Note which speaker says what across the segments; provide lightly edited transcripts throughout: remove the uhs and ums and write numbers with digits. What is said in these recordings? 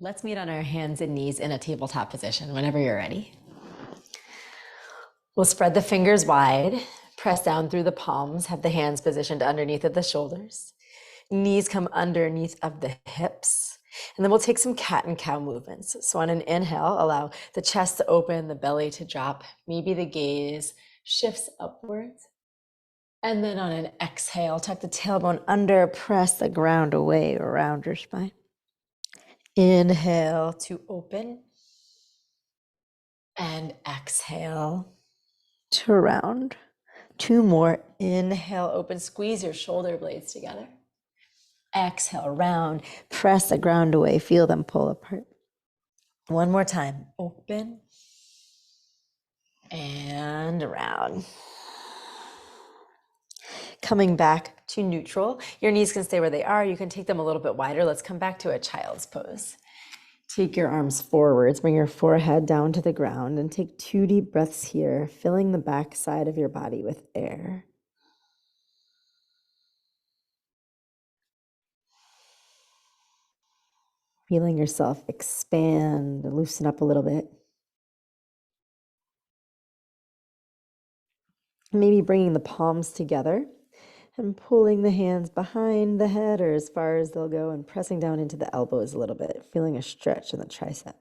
Speaker 1: Let's meet on our hands and knees in a tabletop position whenever you're ready. We'll spread the fingers wide, press down through the palms, have the hands positioned underneath of the shoulders. Knees come underneath of the hips. And then we'll take some cat and cow movements. So on an inhale, allow the chest to open, the belly to drop. Maybe the gaze shifts upwards. And then on an exhale, tuck the tailbone under, press the ground away around your spine. Inhale to open. And exhale to round. Two more. Inhale, open, squeeze your shoulder blades together. Exhale, round, press the ground away, feel them pull apart. One more time, open and round. Coming back to neutral. Your knees can stay where they are. You can take them a little bit wider. Let's come back to a child's pose. Take your arms forwards, bring your forehead down to the ground, and take 2 deep breaths here, filling the back side of your body with air. Feeling yourself expand, loosen up a little bit. Maybe bringing the palms together and pulling the hands behind the head or as far as they'll go and pressing down into the elbows a little bit, feeling a stretch in the tricep.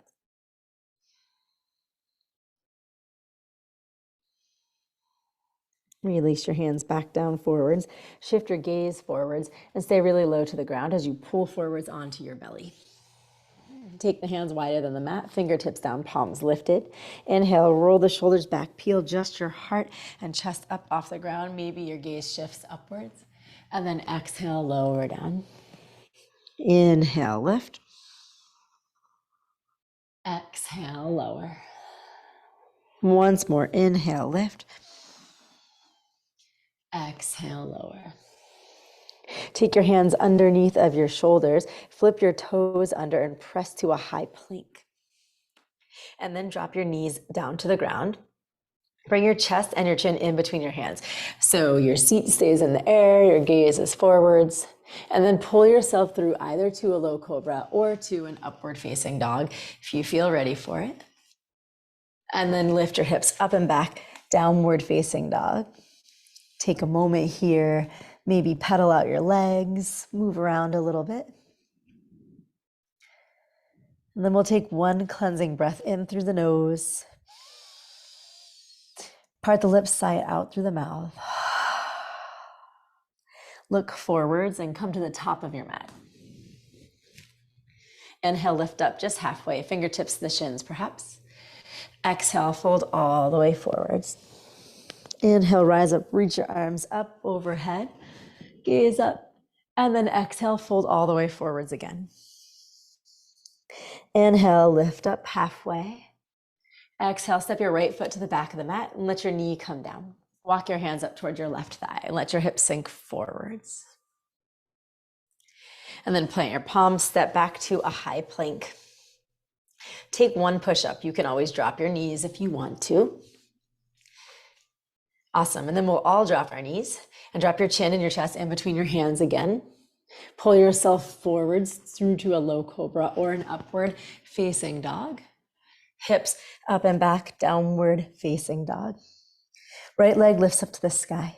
Speaker 1: Release your hands back down forwards, shift your gaze forwards, and stay really low to the ground as you pull forwards onto your belly. Take the hands wider than the mat, fingertips down, palms lifted. Inhale, roll the shoulders back, peel just your heart and chest up off the ground. Maybe your gaze shifts upwards. And then exhale, lower down. Inhale, lift. Exhale, lower. Once more, inhale, lift. Exhale, lower. Take your hands underneath of your shoulders, flip your toes under and press to a high plank. And then drop your knees down to the ground. Bring your chest and your chin in between your hands. So your seat stays in the air, your gaze is forwards, and then pull yourself through either to a low cobra or to an upward facing dog if you feel ready for it. And then lift your hips up and back, downward facing dog. Take a moment here, maybe pedal out your legs, move around a little bit. And then we'll take one cleansing breath in through the nose. Part the lips, sigh out through the mouth. Look forwards and come to the top of your mat. Inhale, lift up just halfway, fingertips to the shins perhaps. Exhale, fold all the way forwards. Inhale, rise up, reach your arms up overhead, gaze up, and then exhale, fold all the way forwards again. Inhale, lift up halfway. Exhale, step your right foot to the back of the mat and let your knee come down. Walk your hands up toward your left thigh and let your hips sink forwards. And then plant your palms, step back to a high plank. Take one push-up. You can always drop your knees if you want to. Awesome. And then we'll all drop our knees and drop your chin and your chest in between your hands again. Pull yourself forwards through to a low cobra or an upward facing dog. Hips up and back, downward facing dog. Right leg lifts up to the sky.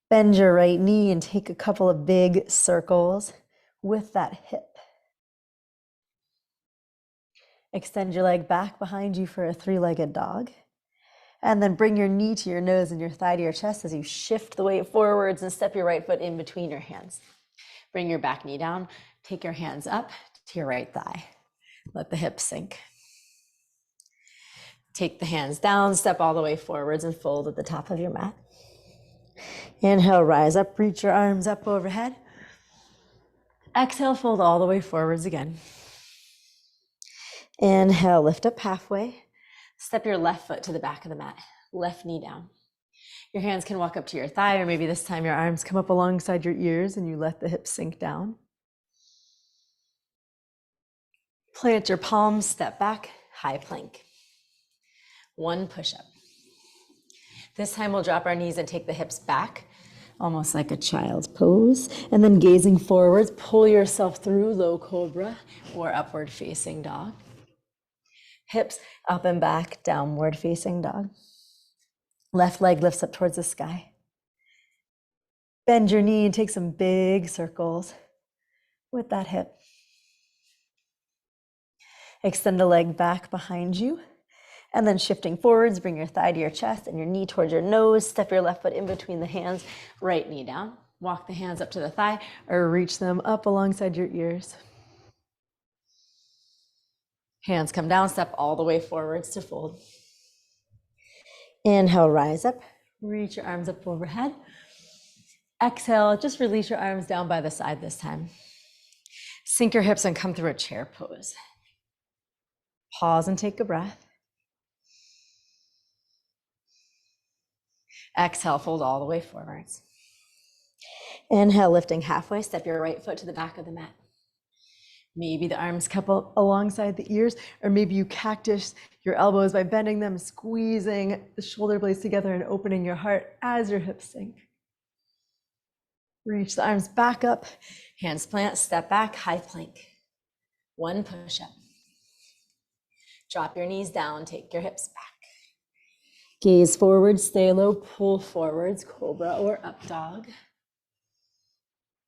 Speaker 1: Bend your right knee and take a couple of big circles with that hip. Extend your leg back behind you for a 3-legged dog. And then bring your knee to your nose and your thigh to your chest as you shift the weight forwards and step your right foot in between your hands. Bring your back knee down, take your hands up to your right thigh. Let the hips sink. Take the hands down, step all the way forwards and fold at the top of your mat. Inhale, rise up, reach your arms up overhead. Exhale, fold all the way forwards again. Inhale, lift up halfway. Step your left foot to the back of the mat, left knee down. Your hands can walk up to your thigh, or maybe this time your arms come up alongside your ears and you let the hips sink down. Plant your palms, step back, high plank. One push-up. This time we'll drop our knees and take the hips back, almost like a child's pose. And then gazing forwards, pull yourself through low cobra or upward facing dog. Hips up and back, downward facing dog. Left leg lifts up towards the sky. Bend your knee and take some big circles with that hip. Extend the leg back behind you. And then shifting forwards, bring your thigh to your chest and your knee towards your nose. Step your left foot in between the hands, right knee down. Walk the hands up to the thigh or reach them up alongside your ears. Hands come down, step all the way forwards to fold. Inhale, rise up, reach your arms up overhead. Exhale, just release your arms down by the side this time. Sink your hips and come through a chair pose. Pause and take a breath. Exhale, fold all the way forwards. Inhale, lifting halfway, step your right foot to the back of the mat. Maybe the arms cup up alongside the ears, or maybe you cactus your elbows by bending them, squeezing the shoulder blades together and opening your heart as your hips sink. Reach the arms back up, hands plant, step back, high plank. One push-up. Drop your knees down, take your hips back. Gaze forward, stay low, pull forwards, cobra or up dog.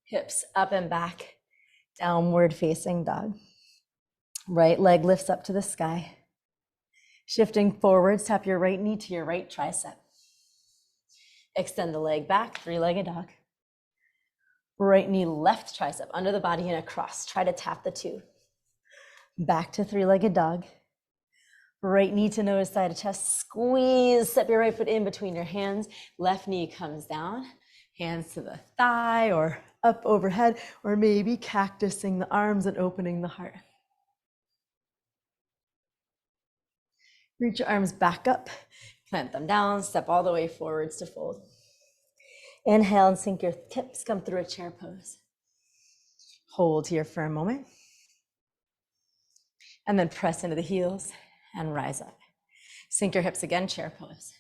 Speaker 1: Hips up and back, downward facing dog. Right leg lifts up to the sky. Shifting forwards, tap your right knee to your right tricep. Extend the leg back, three-legged dog. Right knee, left tricep under the body and across. Try to tap the two. Back to three-legged dog. Right knee to nose, side of chest, squeeze, step your right foot in between your hands. Left knee comes down, hands to the thigh or up overhead, or maybe cactusing the arms and opening the heart. Reach your arms back up, plant them down, step all the way forwards to fold. Inhale and sink your hips, come through a chair pose. Hold here for a moment. And then press into the heels and rise up. Sink your hips again, chair pose.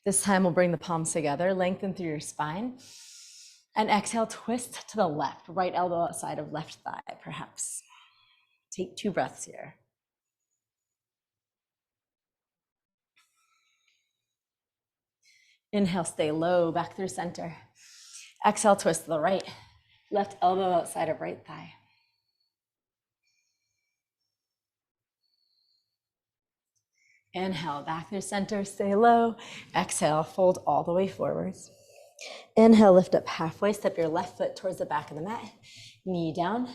Speaker 1: This time we'll bring the palms together, lengthen through your spine. And exhale, twist to the left, right elbow outside of left thigh, perhaps. Take 2 breaths here. Inhale, stay low, back through center. Exhale, twist to the right, left elbow outside of right thigh. Inhale, back through center, stay low. Exhale, fold all the way forwards. Inhale, lift up halfway, step your left foot towards the back of the mat, knee down.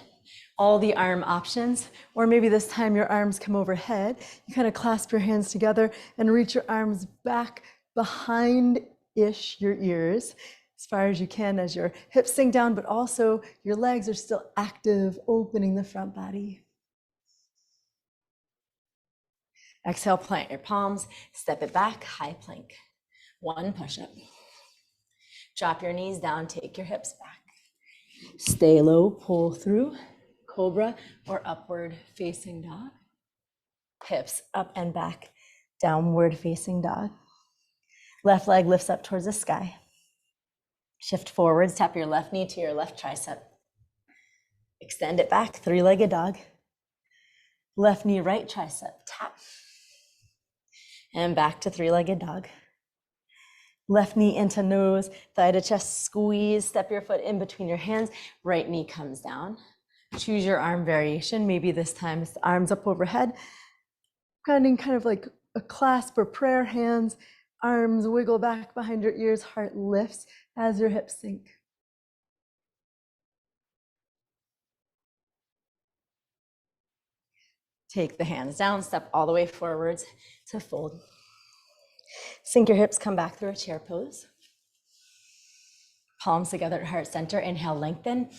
Speaker 1: All the arm options, or maybe this time your arms come overhead. You kind of clasp your hands together and reach your arms back behind-ish your ears as far as you can as your hips sink down, but also your legs are still active, opening the front body. Exhale, plant your palms, step it back, high plank. 1 push-up. Drop your knees down, take your hips back. Stay low, pull through, cobra or upward facing dog. Hips up and back, downward facing dog. Left leg lifts up towards the sky. Shift forwards, tap your left knee to your left tricep. Extend it back, three-legged dog. Left knee, right tricep, tap. And back to three-legged dog. Left knee into nose, thigh to chest, squeeze, step your foot in between your hands. Right knee comes down. Choose your arm variation. Maybe this time it's the arms up overhead. Kind of like a clasp or prayer hands. Arms wiggle back behind your ears, heart lifts as your hips sink. Take the hands down, step all the way forwards to fold. Sink your hips, come back through a chair pose. Palms together at heart center, inhale, lengthen.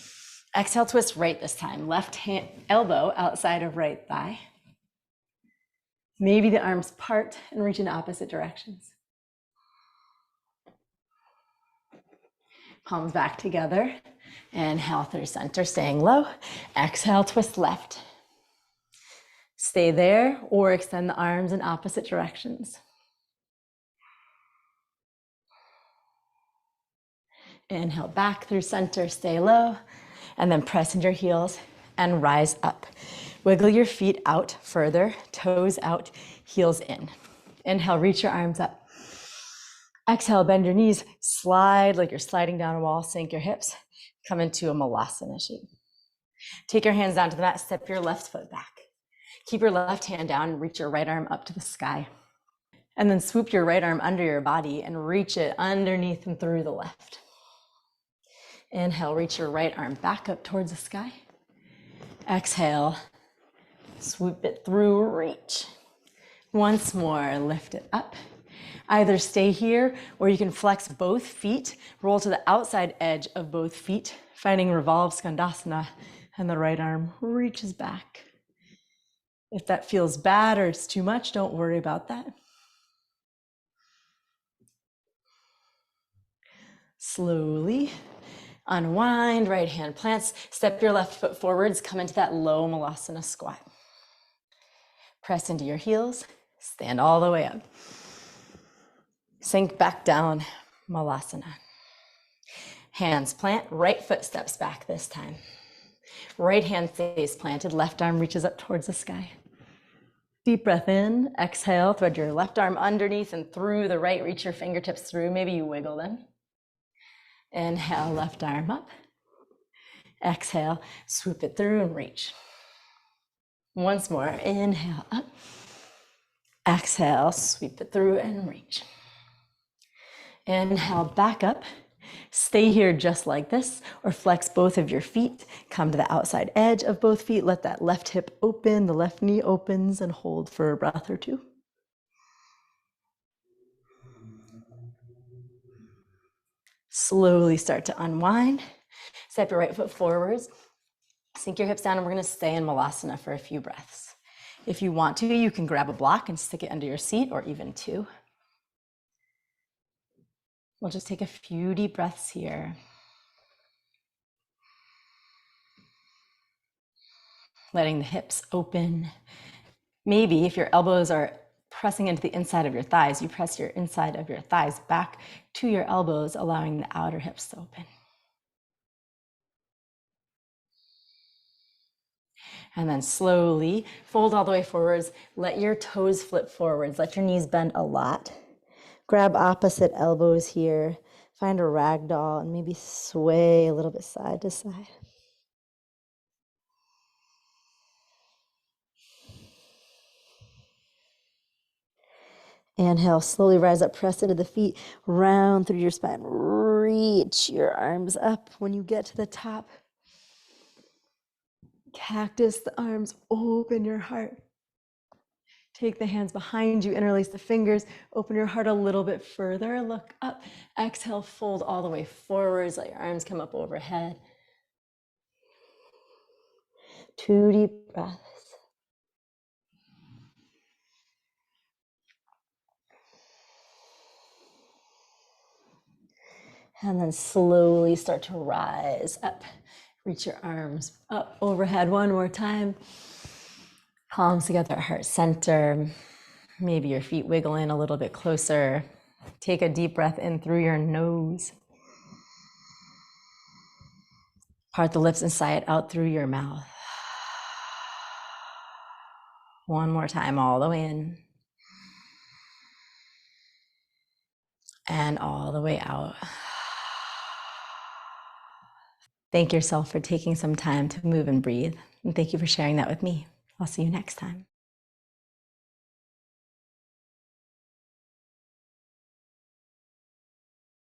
Speaker 1: Exhale, twist right this time. Left hand, elbow outside of right thigh. Maybe the arms part and reach in opposite directions. Palms back together. Inhale through center, staying low. Exhale, twist left. Stay there or extend the arms in opposite directions. Inhale back through center, stay low, and then press into your heels and rise up. Wiggle your feet out further, toes out, heels in. Inhale, reach your arms up. Exhale, bend your knees, slide like you're sliding down a wall, sink your hips, come into a Malasana shape. Take your hands down to the mat, step your left foot back. Keep your left hand down and reach your right arm up to the sky. And then swoop your right arm under your body and reach it underneath and through the left. Inhale, reach your right arm back up towards the sky. Exhale, swoop it through, reach. Once more, lift it up. Either stay here or you can flex both feet, roll to the outside edge of both feet, finding Revolved Skandasana, and the right arm reaches back. If that feels bad or it's too much, don't worry about that. Slowly unwind, right hand plants, step your left foot forwards, come into that low Malasana squat. Press into your heels, stand all the way up. Sink back down, Malasana. Hands plant, right foot steps back this time. Right hand stays planted, left arm reaches up towards the sky. Deep breath in, exhale, thread your left arm underneath and through the right, reach your fingertips through, maybe you wiggle them. Inhale, left arm up. Exhale, swoop it through and reach. Once more, inhale up. Exhale, sweep it through and reach. Inhale, back up. Stay here just like this, or flex both of your feet. Come to the outside edge of both feet. Let that left hip open, the left knee opens, and hold for a breath or two. Slowly start to unwind. Step your right foot forwards. Sink your hips down, and we're going to stay in Malasana for a few breaths. If you want to, you can grab a block and stick it under your seat, or even two. We'll just take a few deep breaths here. Letting the hips open. Maybe if your elbows are pressing into the inside of your thighs, you press your inside of your thighs back to your elbows, allowing the outer hips to open. And then slowly fold all the way forwards. Let your toes flip forwards. Let your knees bend a lot. Grab opposite elbows here. Find a ragdoll and maybe sway a little bit side to side. Inhale, slowly rise up, press into the feet, round through your spine. Reach your arms up when you get to the top. Cactus, the arms, open your heart. Take the hands behind you, interlace the fingers, open your heart a little bit further, look up. Exhale, fold all the way forwards, let your arms come up overhead. 2 deep breaths. And then slowly start to rise up. Reach your arms up overhead one more time. Palms together at heart center. Maybe your feet wiggle in a little bit closer. Take a deep breath in through your nose. Part the lips and sigh it out through your mouth. One more time, all the way in. And all the way out. Thank yourself for taking some time to move and breathe. And thank you for sharing that with me. I'll see you next time.